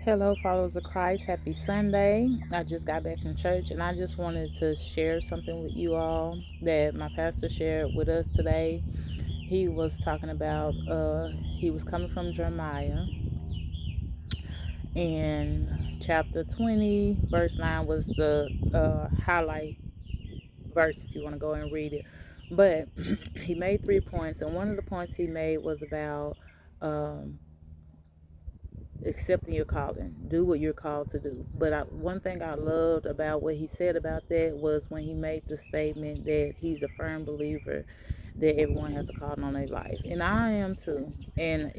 Hello, followers of Christ. Happy Sunday. I just got back from church and I just wanted to share something with you all that my pastor shared with us today. He was talking about, he was coming from Jeremiah, and chapter 20, verse 9 was the highlight verse if you want to go and read it. But he made 3 points, and one of the points he made was about um, accepting your calling, do what you're called to do. But one thing I loved about what he said about that was when he made the statement that he's a firm believer that everyone has a calling on their life, and I am too. And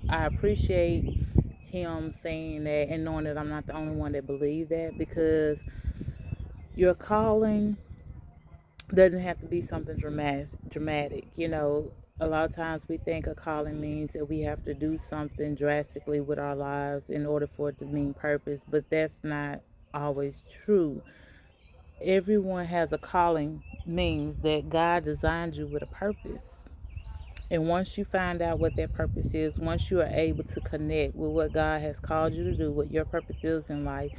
I appreciate him saying that and knowing that I'm not the only one that believe that, because your calling doesn't have to be something dramatic. A lot of times we think a calling means that we have to do something drastically with our lives in order for it to mean purpose, but that's not always true. Everyone has a calling means that God designed you with a purpose. And once you find out what that purpose is, once you are able to connect with what God has called you to do, what your purpose is in life,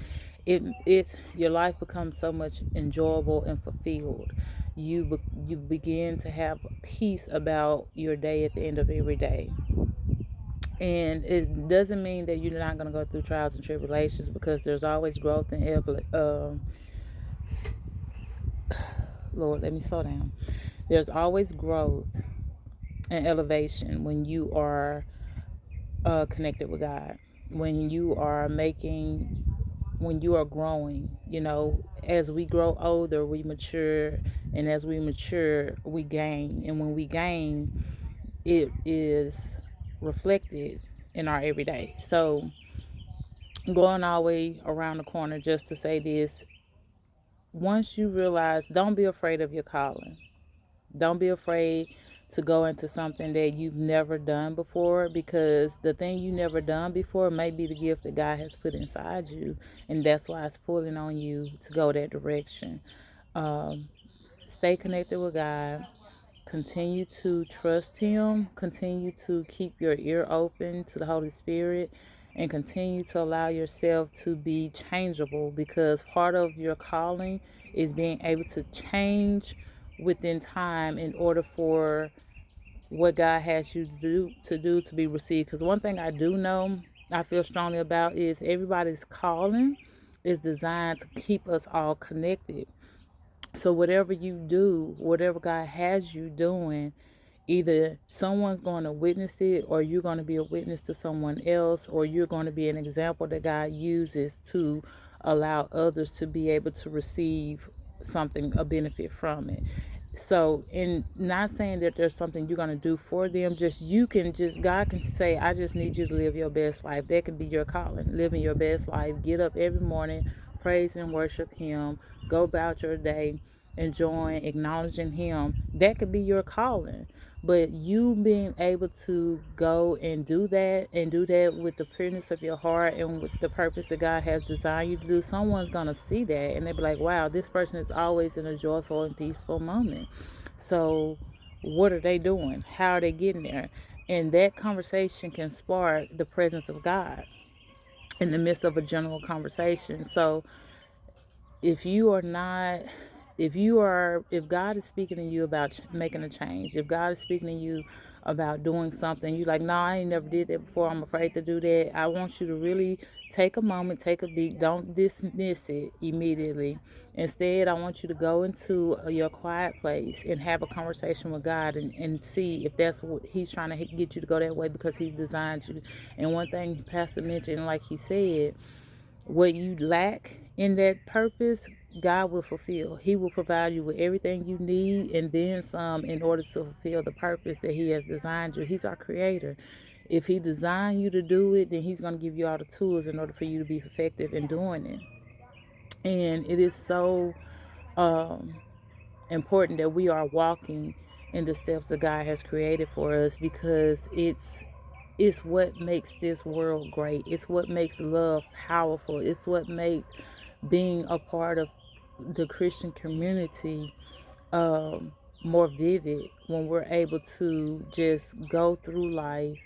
it's your life becomes so much enjoyable and fulfilled. You begin to have peace about your day at the end of every day. And it doesn't mean that you're not going to go through trials and tribulations, because there's always growth and Lord, let me slow down. There's always growth and elevation when you are connected with God. When you are making, when you are growing, as we grow older, we mature, and as we mature, we gain. And when we gain, it is reflected in our everyday. So, going all the way around the corner just to say this, once you realize, don't be afraid of your calling. Don't be afraid to go into something that you've never done before, because the thing you never done before may be the gift that God has put inside you, and that's why it's pulling on you to go that direction. Um, Stay connected with God. Continue to trust Him. Continue to keep your ear open to the Holy Spirit, and continue to allow yourself to be changeable, because part of your calling is being able to change within time in order for what God has you to be received. Because one thing I do know, I feel strongly about, is everybody's calling is designed to keep us all connected. So whatever you do, whatever God has you doing, either someone's going to witness it, or you're going to be a witness to someone else, or you're going to be an example that God uses to allow others to be able to receive something, a benefit from it. So, in not saying that there's something you're going to do for them, God can say, I just need you to live your best life. That can be your calling, living your best life. Get up every morning, praise and worship Him, go about your day, enjoying, acknowledging Him. That could be your calling. But you being able to go and do that with the pureness of your heart and with the purpose that God has designed you to do, someone's going to see that and they'll be like, wow, this person is always in a joyful and peaceful moment. So, what are they doing? How are they getting there? And that conversation can spark the presence of God in the midst of a general conversation. So, if you are not if God is speaking to you about making a change, if God is speaking to you about doing something, you like, no, I ain't never did that before, I'm afraid to do that, I want you to really take a moment, take a beat, don't dismiss it immediately. Instead, I want you to go into your quiet place and have a conversation with God, and see if that's what He's trying to get you to go that way, because He's designed you. And one thing Pastor mentioned, like he said, what you lack in that purpose, God will fulfill. He will provide you with everything you need and then some in order to fulfill the purpose that He has designed you. He's our creator. If He designed you to do it, then He's going to give you all the tools in order for you to be effective in doing it. And it is so um, important that we are walking in the steps that God has created for us, because it's what makes this world great. It's what makes love powerful. It's what makes being a part of the Christian community more vivid, when we're able to just go through life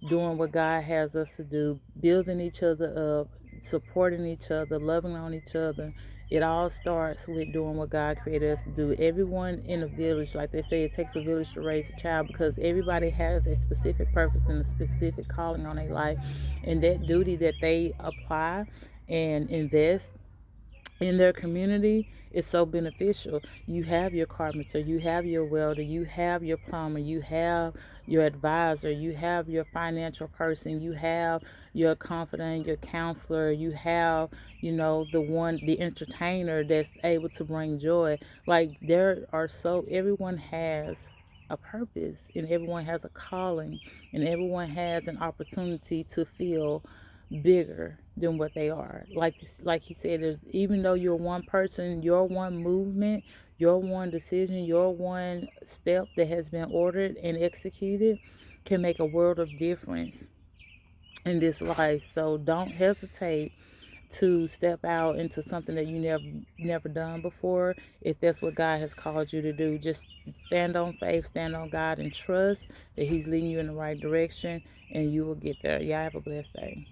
doing what God has us to do, building each other up, supporting each other, loving on each other. It all starts with doing what God created us to do. Everyone in a village, like they say, it takes a village to raise a child, because everybody has a specific purpose and a specific calling on their life. And that duty that they apply and invest in their community is so beneficial. You have your carpenter, you have your welder, you have your plumber, you have your advisor, you have your financial person, you have your confidant, your counselor, you have, the entertainer that's able to bring joy. Like, everyone has a purpose, and everyone has a calling, and everyone has an opportunity to feel bigger than what they are. Like he said, even though you're one person, your one movement, your one decision, your one step that has been ordered and executed can make a world of difference in this life. So don't hesitate to step out into something that you never done before. If that's what God has called you to do, just stand on faith, stand on God, and trust that He's leading you in the right direction, and you will get there. Y'all have a blessed day.